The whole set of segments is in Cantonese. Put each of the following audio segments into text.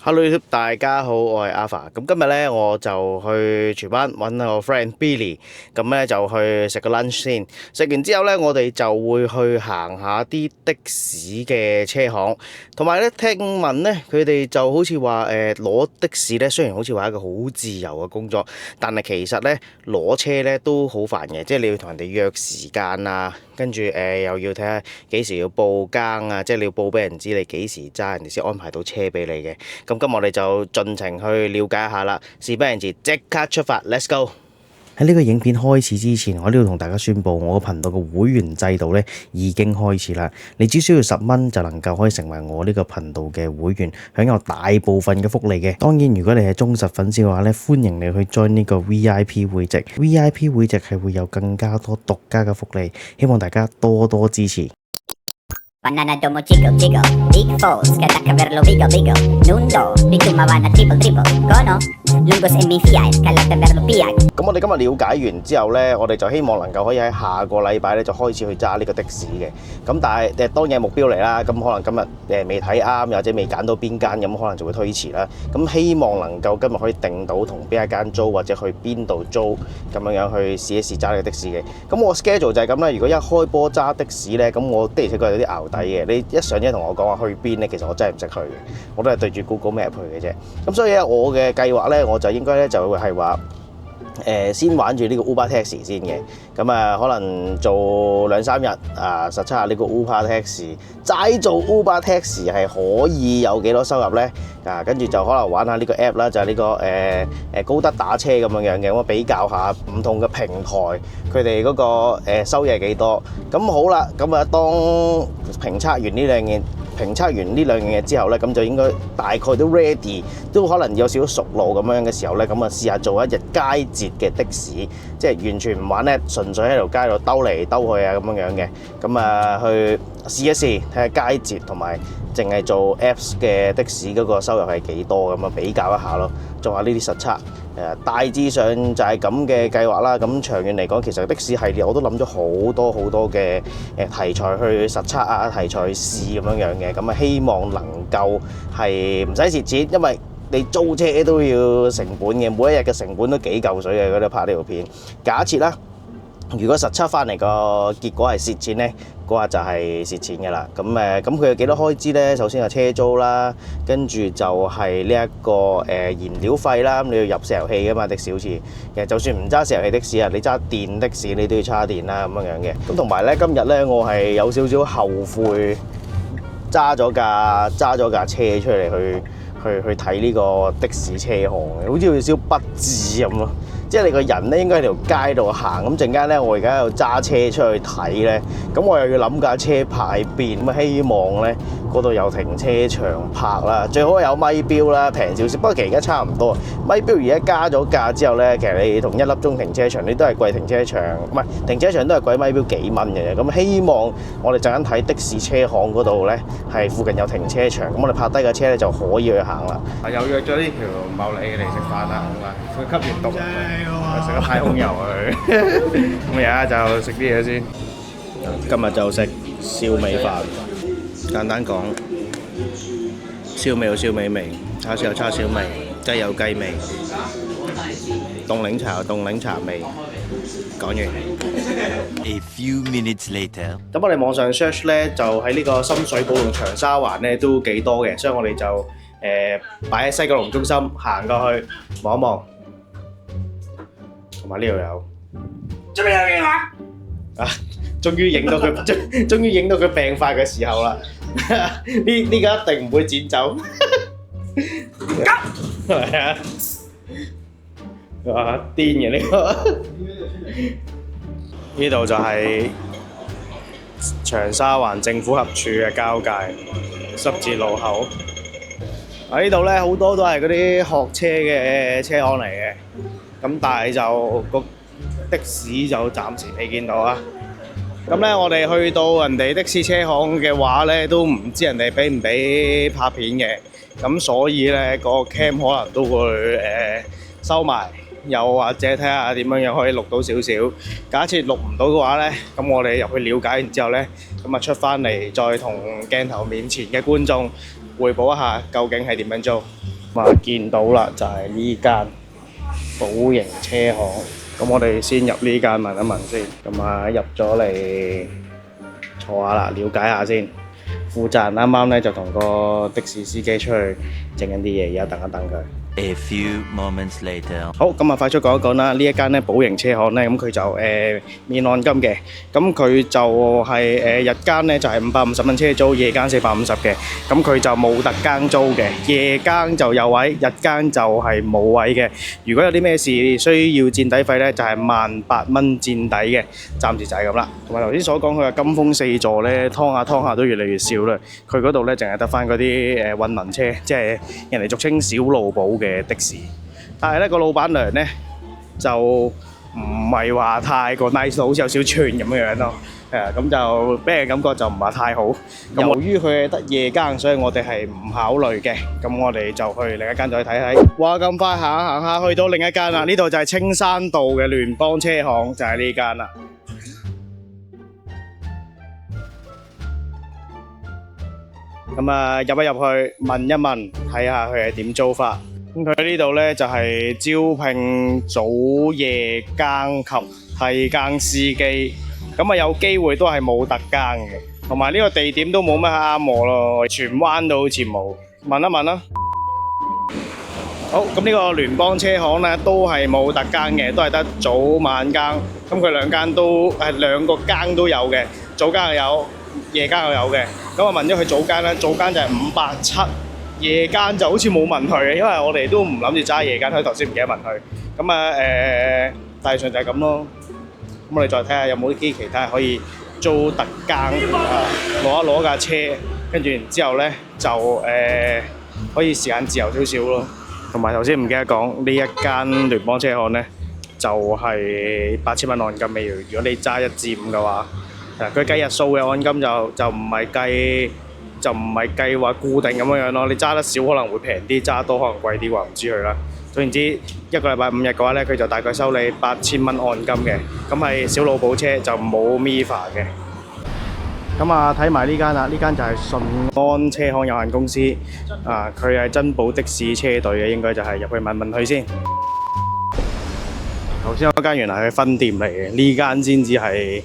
Hello YouTube，大家好，我係 Alpha。咁今日咧我就去荃灣揾我 friend Billy，咁咧就去食個 lunch 先。食完之後咧，我哋就會去行下啲的士嘅車行，同埋咧聽聞咧佢哋就好似話攞的士咧，雖然好似話一個好自由嘅工作，但係其實咧攞車咧都好煩嘅，即係你要同人哋約時間啊，跟住又要睇下幾時要報更啊，即係你要報俾人知你幾時揸，人哋先安排到車俾你嘅。咁今日我哋就盡情去了解一下啦。事不宜遲，即刻出發，Let's go！喺呢個影片開始之前，我呢度同大家宣布，我個頻道嘅會員制度呢已經開始啦。你只需要10蚊就能夠可以成為我呢個頻道嘅會員，享有大部分嘅福利嘅。當然，如果你係忠實粉絲嘅話呢，歡迎你去 join 呢個 VIP 會籍。VIP 會籍係會有更加多獨家嘅福利，希望大家多多支持。Banana domo chico chico, big falls, kata verlo bigo bigo, nundo, bitumawana triple triple, kono, lungos e mi fiat, kalata verlo piag. 咁我哋今日了解完之後呢，我哋就希望能夠可以喺下個禮拜呢就開始去揸呢個的士嘅。咁但係當然係目標嚟啦。咁可能今日未睇啱，或者未揀到邊間，咁可能就會推遲啦。咁希望能夠今日可以定到同邊一間租，或者去邊度租，咁樣去試一試揸呢個的士嘅。咁我 schedule 就係咁啦。如果一開波揸的士呢，咁我的而且確有啲熬底嘅。你一上車同我講話去邊呢？其實我真係唔識去嘅，我都係對住 Google Map 去嘅啫。咁所以咧，我嘅計劃呢，我就應該咧就會係話先玩住呢個 Uber Taxi 先嘅。咁可能做2-3日實測下呢個 Uber Taxi， 齋做 Uber Taxi 係可以有幾多收入呢？跟住就可能玩下呢個 app 啦，就係呢個高德打車咁樣嘅，咁比較下唔同嘅平台佢哋嗰個收益係幾多。咁好啦，咁當評測完呢兩樣嘢之後呢，咁就應該大概都 ready， 都可能有少少熟路咁樣嘅時候呢，咁試下做一日佳節嘅的士，即係完全唔玩呢，純粹喺條街度兜嚟兜去啊咁樣嘅。咁去試一試睇下佳節同埋淨係做 Apps 嘅的士嗰個收入係幾多，咁比較一下咯，做下呢啲實測。大致上就係咁嘅計劃啦。咁長遠嚟講，其實的士系列我都諗咗好多嘅題材去實測啊，題材去試咁樣嘅。咁希望能夠係唔使蝕錢，因為你租車都要成本嘅，每一日嘅成本都幾嚿水嘅。嗰啲拍呢條片，假設啦，如果實測翻嚟個結果係蝕錢呢，嗰日就係蝕錢嘅啦。咁佢有幾多開支呢？首先係車租啦，跟住就係呢一個燃料費啦。咁你要入石油氣噶嘛，的士好似其實就算唔揸石油氣的士啊，你揸電的士你都要叉電啦咁樣嘅。咁同埋呢，今日呢，我係有少少後悔揸咗架車出嚟去睇呢個的士車行嘅，好似有少少不智咁咯。即係你個人咧應該喺條街度行，咁陣間咧我而家喺度揸車出去睇咧，咁我又要諗架車泊邊，咁希望咧嗰度有停車場泊啦，最好有咪錶啦，平少少。不過其實而家差唔多，咪錶而家加咗價之後咧，其實你同1粒鐘停車場，你都係貴停車場，唔係停車場都係貴咪錶幾蚊嘅。咁希望我哋陣間睇的士車行嗰度咧，係附近有停車場，咁我哋泊低架車咧就可以去行啦。又約咗呢條茂利嚟食飯啦，好嘛？佢吸完毒。食咗太空遊去，咁而家就食啲嘢先。今日就食燒味飯，簡單講，燒味有燒味味，叉燒有叉燒味，雞有雞味，凍檸茶有凍檸茶味。講完。A few minutes later，咁我哋網上 search 咧，就喺呢個深水埗同長沙灣咧都幾多嘅，所以我哋就擺喺西九龍中心行過去望一望。同埋呢度有，做咩有嘢啊？終於影到佢病發嘅時候啦！呢個一定唔會剪走。係啊！哇，癲嘅呢個！呢度就係長沙灣政府合署嘅交界十字路口。喺呢度咧好多都係嗰啲學車嘅車行嚟嘅。咁但係就個的士就暫時未見到啊。咁咧我哋去到人哋的士車行嘅話咧，都唔知人哋俾唔俾拍片嘅。咁所以咧個 cam 可能都會收埋，又或者睇下點樣可以錄到少少。假設錄唔到嘅話咧，咁我哋入去了解完之後咧，咁出翻嚟再同鏡頭面前嘅觀眾匯報一下究竟係點樣租。咁啊，見到啦，就係呢間寶盈車行。咁我哋先入呢間問一問先。咁啊，入咗嚟坐下啦，了解下先。負責人啱啱咧就同個的士司機出去整緊啲嘢，而家等一等佢。A few moments later. 好，咁啊，快速講一講啦。呢一間咧寶盈車行咧，咁佢就免按金嘅。咁佢就係日間咧就係550蚊車租，夜間450嘅。咁佢就冇特更租嘅，夜間就有位，日間就係冇位嘅。如果有啲咩事需要墊底費咧，就係18,000蚊墊底嘅。暫時就係咁啦。同埋頭先所講佢嘅金風4座咧，劏下都越嚟越少啦。佢嗰度咧淨係得翻嗰啲混民車，即係人哋俗稱小路寶嘅的士。但係咧個老闆娘咧就唔係話太過 nice， 好似有少串咁樣咯。咁就俾人感覺就唔係太好。由於佢係得夜更，所以我哋係唔考慮嘅。咁我哋就去另一間再睇睇。哇！咁快行下去到另一間啦。呢度就係青山道嘅聯邦車行，就係呢間啦。咁啊，入一入去問一問，睇下佢係點租法。咁佢呢度呢就係招聘早夜更及替更司機，咁啊有機會都係冇特更嘅，同埋呢個地點都冇乜啱我咯，荃灣都好似冇，問一問啦。好，咁呢個聯邦車行呢都係冇特更嘅，都係得早晚更，咁佢兩個更都有嘅，早更又有，夜更又有嘅。咁我問咗佢早更啦，早更就係570。夜間就好似冇問佢嘅，因為我哋都唔諗住揸夜間，佢頭先唔記得問佢。咁啊大上就係咁咯。咁我哋再睇下有冇啲其他可以租特更攞架車，跟住然之後咧就可以時間自由少少咯。同埋頭先唔記得講呢一間聯邦車行咧，就係8,000蚊按金嘅。如果你揸1至5嘅話，佢計日數嘅按金就唔係計話固定咁樣咯，你揸得少可能會平啲，揸得多可能貴啲，話唔知佢啦。總言之，一個禮拜5日嘅話咧，佢就大概收你8,000蚊按金嘅，咁係小老寶車就冇 MIFA 嘅。咁啊，睇埋呢間啦，呢間就係順安車行有限公司，佢係珍寶的士車隊嘅，應該就係入去問問佢先。頭先嗰間原來係分店嚟嘅，呢間先至係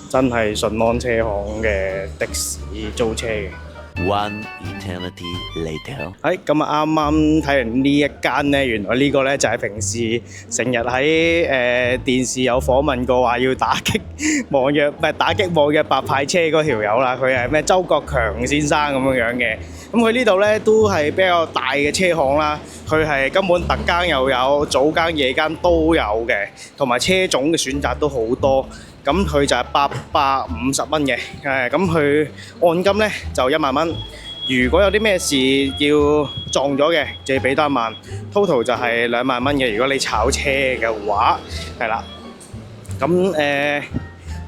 真係順安車行嘅的士租車嘅。One eternity later. 咁啊，啱啱睇完呢一間呢，原來呢個呢就係平時成日喺電視有訪問過話要打擊網約白牌車嗰條友啦，佢係咩周國強先生咁樣嘅。咁佢呢度呢都係比較大嘅車行啦，佢係根本特更又有，早更夜更都有嘅，同埋車種嘅選擇都好多。咁佢就係850蚊嘅，咁佢按金呢就1萬蚊。如果有啲咩事要撞咗嘅，就要俾多1萬。total 就係2萬蚊嘅。如果你炒車嘅話，係啦。咁呢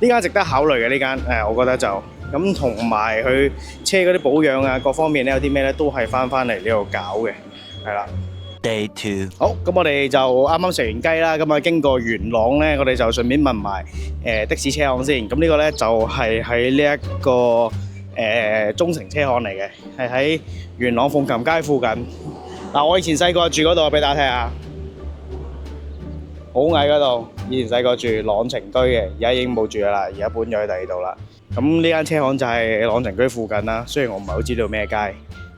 間值得考慮嘅呢間，我覺得就咁，同埋佢車嗰啲保養啊，各方面咧有啲咩咧都係翻嚟呢度搞嘅，係啦。Day 2. 好，咁我哋就啱啱食完雞啦，咁啊經過元朗咧，我哋就順便問埋的士車行先。咁呢個咧就係喺呢一個中城車行嚟嘅，係喺元朗鳳琴街附近。嗱，我以前細個住嗰度，俾大家睇下，好矮嗰度。以前細個住朗晴居嘅，而家已經冇住噶啦，而家搬咗去第二度啦。咁呢間車行就係朗晴居附近啦，雖然我唔係好知道咩街，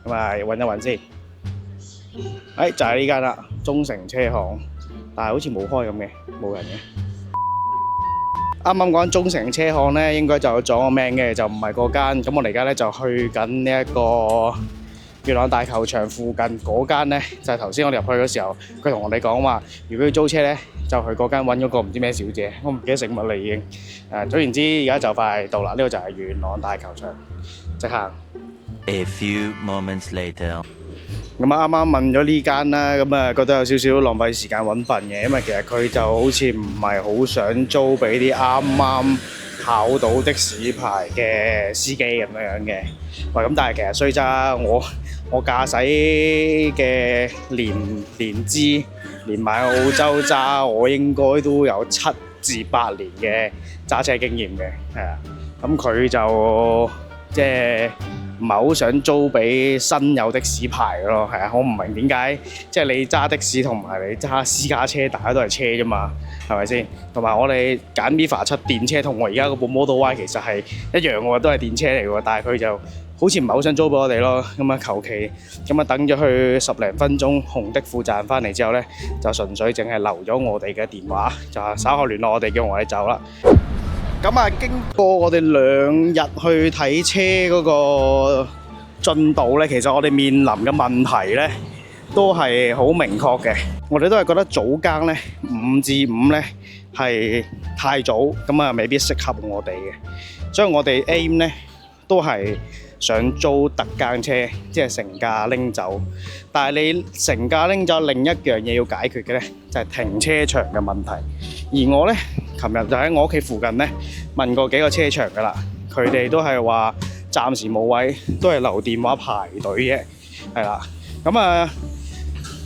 咁啊揾一揾先。就係呢間啦，中城車行，但係好似冇開咁嘅，冇人嘅。啱啱講中城車行咧，應該就撞個名嘅，就唔係嗰間。咁我哋而家咧就去緊呢一個元朗大球場附近嗰間咧，就係頭先我哋入去嗰時候，佢同我哋講話，如果要租車咧，就去嗰間揾嗰個唔知咩小姐，我唔記得姓乜啦已經。總言之，而家就快到啦，呢個就係元朗大球場，即行。A few moments later. 咁啊，啱啱問咗呢間啦，咁啊覺得有少少浪費時間揾笨嘅，因為其實佢就好似唔係好想租俾啲啱啱考到的士牌嘅司機咁樣嘅。喂，咁但係其實雖則我駕駛嘅年資連埋澳洲揸，我應該都有7至8年嘅揸車經驗嘅，係啊。咁佢就即係唔係好想租俾新有的士牌咯。係啊，我唔明點解即係你揸的士同埋你揸私家車，大家都係車啫嘛，係咪先？同埋我哋揀 Mifa 7電車同我而家嗰部 Model Y 其實係一樣喎，都係電車嚟喎，但係佢就好似唔係好想租俾我哋咯。咁啊，求其咁啊，等咗佢10零分鐘，紅的負責翻嚟之後呢，就純粹淨係留咗我哋嘅電話，就係稍後聯絡我哋，叫我哋走啦。咁啊，經過我哋2日去睇車嗰個進度呢，其實我哋面臨嘅問題呢都係好明確嘅。我哋都係覺得早更呢5至5呢係太早，咁啊未必適合我哋嘅，所以我哋 aim 呢都係想租特更車，即係成架拎走。但係你成架拎走，另一樣嘢要解決嘅呢，就係停車場嘅問題。而我呢，琴日就喺我屋企附近呢問過幾個車場㗎啦，佢哋都係話暫時冇位，都係留電話排隊嘅，係啦。咁啊，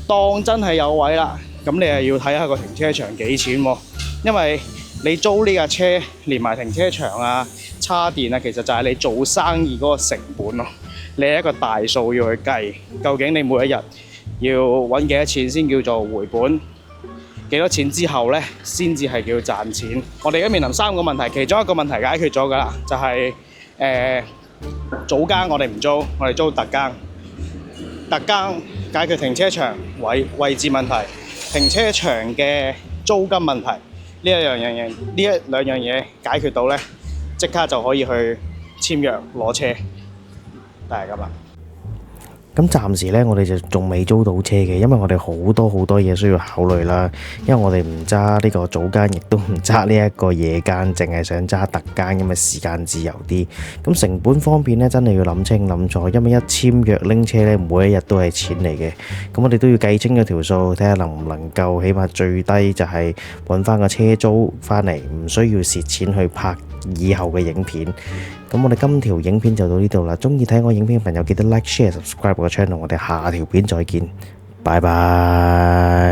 當真係有位啦，咁你係要睇下個停車場幾錢喎，因為你租呢架車連埋停車場啊、叉電啊，其實就係你做生意嗰個成本咯。你係一個大數要去計，究竟你每一日要揾幾多錢先叫做回本，幾多錢之後呢先至係叫賺錢。我哋而家面臨3個問題，其中一個問題解決咗㗎啦，就係早更我哋唔租，我哋租特更。特更解決停車場位置問題，停車場嘅租金問題，呢一兩樣嘢解決到呢，即刻就可以去簽約攞車，就係咁啦。咁暫時呢，我哋就仲未租到車嘅，因為我哋好多嘢需要考慮啦。因為我哋唔揸呢個早更，亦都唔揸呢一個夜更，淨係想揸特更，咁嘅時間自由啲。咁成本方面呢，真係要諗清諗楚，因為一簽約拎車呢，每一日都係錢嚟嘅。咁我哋都要計清咗條數，睇下能唔能夠起碼最低就係揾翻個車租翻嚟，唔需要蝕錢去拍以後嘅影片。咁我哋今條影片就到呢度啦。中意睇我影片嘅朋友記得 like、share、subscribe 我個 channel。我哋下條片再見，拜拜。